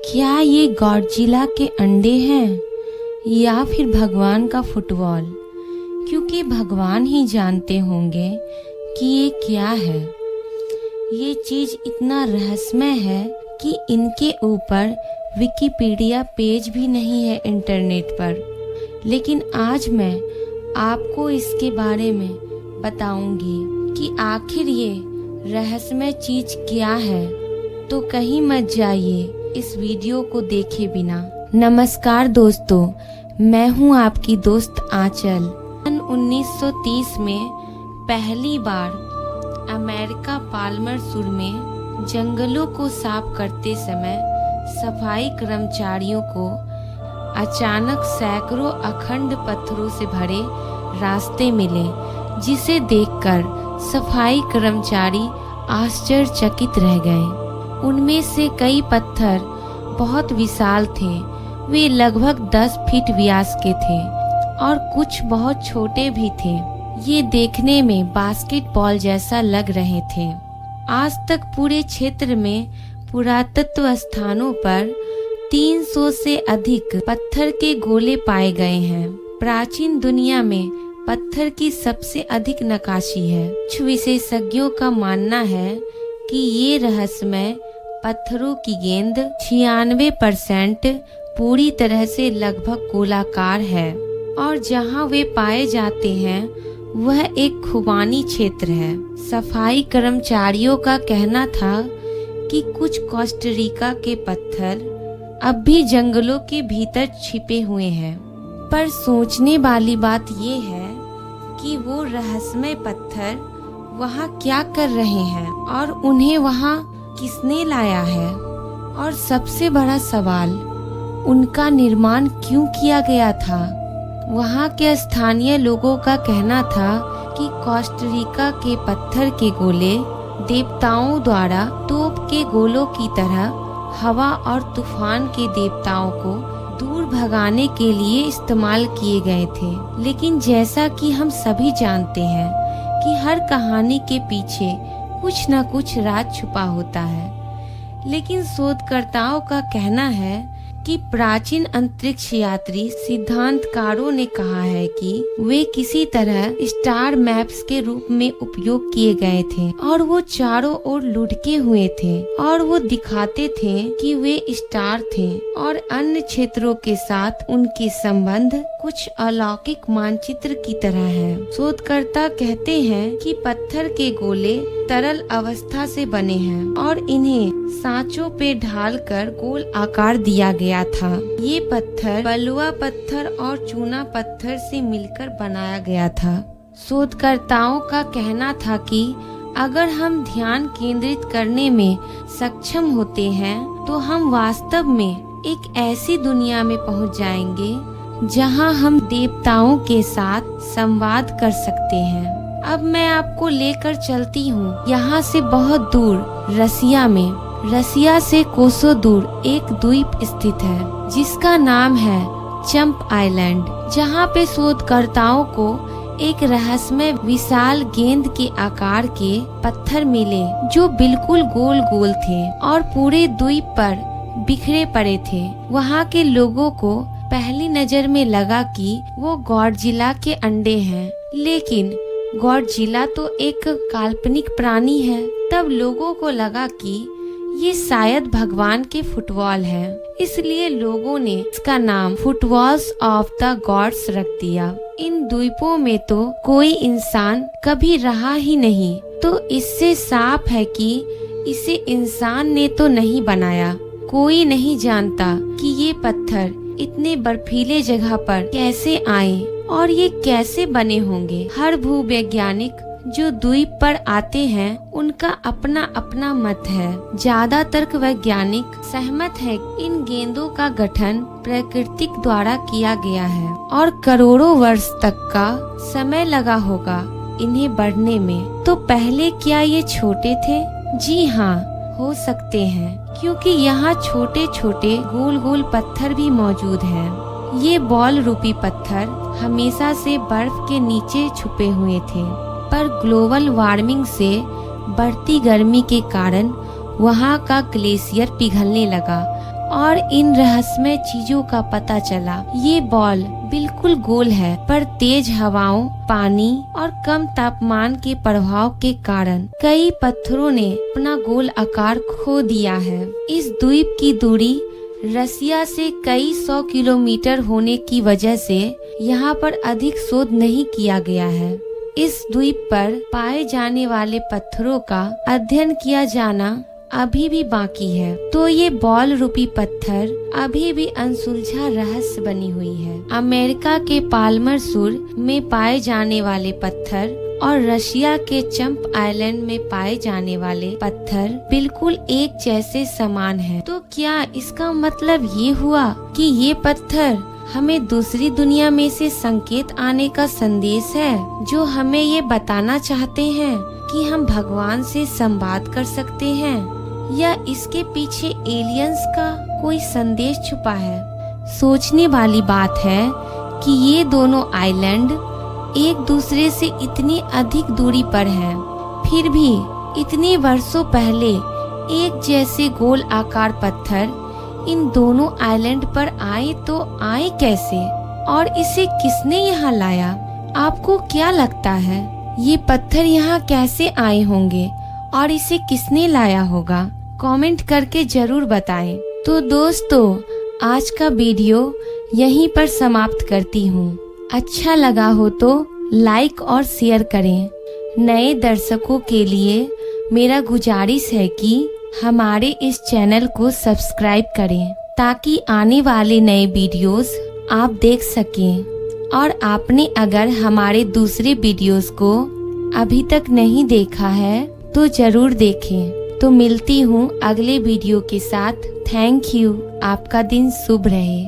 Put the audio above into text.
क्या ये गॉडजिला के अंडे हैं या फिर भगवान का फुटबॉल? क्योंकि भगवान ही जानते होंगे कि ये क्या है। ये चीज इतना रहस्यमय है कि इनके ऊपर विकिपीडिया पेज भी नहीं है इंटरनेट पर। लेकिन आज मैं आपको इसके बारे में बताऊंगी कि आखिर ये रहस्यमय चीज क्या है। तो कहीं मत जाइए इस वीडियो को देखे बिना। नमस्कार दोस्तों, मैं हूं आपकी दोस्त आंचल। सन 1930 में पहली बार अमेरिका पाल्मरसुर में जंगलों को साफ करते समय सफाई कर्मचारियों को अचानक सैकड़ों अखंड पत्थरों से भरे रास्ते मिले, जिसे देखकर सफाई कर्मचारी आश्चर्यचकित रह गए। उनमें से कई पत्थर बहुत विशाल थे, वे लगभग 10 फीट व्यास के थे और कुछ बहुत छोटे भी थे। ये देखने में बास्केटबॉल जैसा लग रहे थे। आज तक पूरे क्षेत्र में पुरातत्व स्थानों पर 300 से अधिक पत्थर के गोले पाए गए हैं। प्राचीन दुनिया में पत्थर की सबसे अधिक नक्काशी है। कुछ विशेषज्ञों का मानना है कि ये रहस्यमय पत्थरों की गेंद 96% पूरी तरह से लगभग गोलाकार है और जहां वे पाए जाते हैं वह एक खुबानी क्षेत्र है। सफाई कर्मचारियों का कहना था कि कुछ कोस्टारिका के पत्थर अब भी जंगलों के भीतर छिपे हुए हैं। पर सोचने वाली बात ये है कि वो रहस्यमय पत्थर वहाँ क्या कर रहे हैं और उन्हें वहाँ किसने लाया है। और सबसे बड़ा सवाल, उनका निर्माण क्यों किया गया था। वहाँ के स्थानीय लोगों का कहना था कि कोस्टारिका के पत्थर के गोले देवताओं द्वारा तोप के गोलों की तरह हवा और तूफान के देवताओं को दूर भगाने के लिए इस्तेमाल किए गए थे। लेकिन जैसा कि हम सभी जानते हैं कि हर कहानी के पीछे कुछ न कुछ राज छुपा होता है। लेकिन शोधकर्ताओं का कहना है कि प्राचीन अंतरिक्ष यात्री सिद्धांतकारों ने कहा है कि वे किसी तरह स्टार मैप्स के रूप में उपयोग किए गए थे और वो चारों ओर लुढ़के हुए थे और वो दिखाते थे कि वे स्टार थे और अन्य क्षेत्रों के साथ उनके संबंध कुछ अलौकिक मानचित्र की तरह है। शोधकर्ता कहते हैं कि पत्थर के गोले तरल अवस्था से बने हैं और इन्हें सांचों पे ढालकर गोल आकार दिया गया था। ये पत्थर बलुआ पत्थर और चूना पत्थर से मिलकर बनाया गया था। शोधकर्ताओं का कहना था कि अगर हम ध्यान केंद्रित करने में सक्षम होते हैं तो हम वास्तव में एक ऐसी दुनिया में पहुंच जाएंगे जहां हम देवताओं के साथ संवाद कर सकते हैं। अब मैं आपको लेकर चलती हूँ यहाँ से बहुत दूर रसिया में। रसिया से कोसों दूर एक द्वीप स्थित है जिसका नाम है चंप आइलैंड, जहाँ पे शोधकर्ताओं को एक रहस्यमय विशाल गेंद के आकार के पत्थर मिले जो बिल्कुल गोल गोल थे और पूरे द्वीप पर बिखरे पड़े थे। वहाँ के लोगों को पहली नजर में लगा कि वो गॉडजिला के अंडे हैं, लेकिन गॉडजिला तो एक काल्पनिक प्राणी है। तब लोगों को लगा कि ये शायद भगवान के फुटबॉल है, इसलिए लोगों ने इसका नाम फुटबॉल्स ऑफ द गॉड्स रख दिया। इन द्वीपों में तो कोई इंसान कभी रहा ही नहीं, तो इससे साफ है कि इसे इंसान ने तो नहीं बनाया। कोई नहीं जानता कि ये पत्थर इतने बर्फीले जगह पर कैसे आए और ये कैसे बने होंगे। हर भूवैज्ञानिक जो द्वीप पर आते हैं उनका अपना अपना मत है। ज्यादातर वैज्ञानिक सहमत हैं इन गेंदों का गठन प्रकृति द्वारा किया गया है और करोड़ों वर्ष तक का समय लगा होगा इन्हें बढ़ने में। तो पहले क्या ये छोटे थे? जी हाँ, हो सकते हैं, क्योंकि यहाँ छोटे छोटे गोल गोल पत्थर भी मौजूद हैं। ये बॉल रूपी पत्थर हमेशा से बर्फ के नीचे छुपे हुए थे, पर ग्लोबल वार्मिंग से बढ़ती गर्मी के कारण वहाँ का ग्लेशियर पिघलने लगा और इन रहस्यमय चीजों का पता चला। ये बॉल बिल्कुल गोल है, पर तेज हवाओं, पानी और कम तापमान के प्रभाव के कारण कई पत्थरों ने अपना गोल आकार खो दिया है। इस द्वीप की दूरी रसिया से कई 100 किलोमीटर होने की वजह से यहाँ पर अधिक शोध नहीं किया गया है। इस द्वीप पर पाए जाने वाले पत्थरों का अध्ययन किया जाना अभी भी बाकी है, तो ये बॉल रूपी पत्थर अभी भी अनसुलझा रहस्य बनी हुई है। अमेरिका के पाल्मर सुर में पाए जाने वाले पत्थर और रशिया के चंप आइलैंड में पाए जाने वाले पत्थर बिल्कुल एक जैसे समान हैं। तो क्या इसका मतलब ये हुआ कि ये पत्थर हमें दूसरी दुनिया में से संकेत आने का संदेश है, जो हमें ये बताना चाहते हैं कि हम भगवान से संवाद कर सकते हैं, या इसके पीछे एलियंस का कोई संदेश छुपा है? सोचने वाली बात है कि ये दोनों आइलैंड एक दूसरे से इतनी अधिक दूरी पर हैं, फिर भी इतने वर्षों पहले एक जैसे गोल आकार पत्थर इन दोनों आइलैंड पर आए तो आए कैसे, और इसे किसने यहाँ लाया? आपको क्या लगता है ये पत्थर यहाँ कैसे आए होंगे और इसे किसने लाया होगा? कमेंट करके जरूर बताएं। तो दोस्तों, आज का वीडियो यहीं पर समाप्त करती हूँ। अच्छा लगा हो तो लाइक और शेयर करें। नए दर्शकों के लिए मेरा गुजारिश है कि हमारे इस चैनल को सब्सक्राइब करें, ताकि आने वाले नए वीडियोस आप देख सकें। और आपने अगर हमारे दूसरे वीडियोस को अभी तक नहीं देखा है तो जरूर देखें। तो मिलती हूँ अगले वीडियो के साथ। Thank you. आपका दिन शुभ रहे।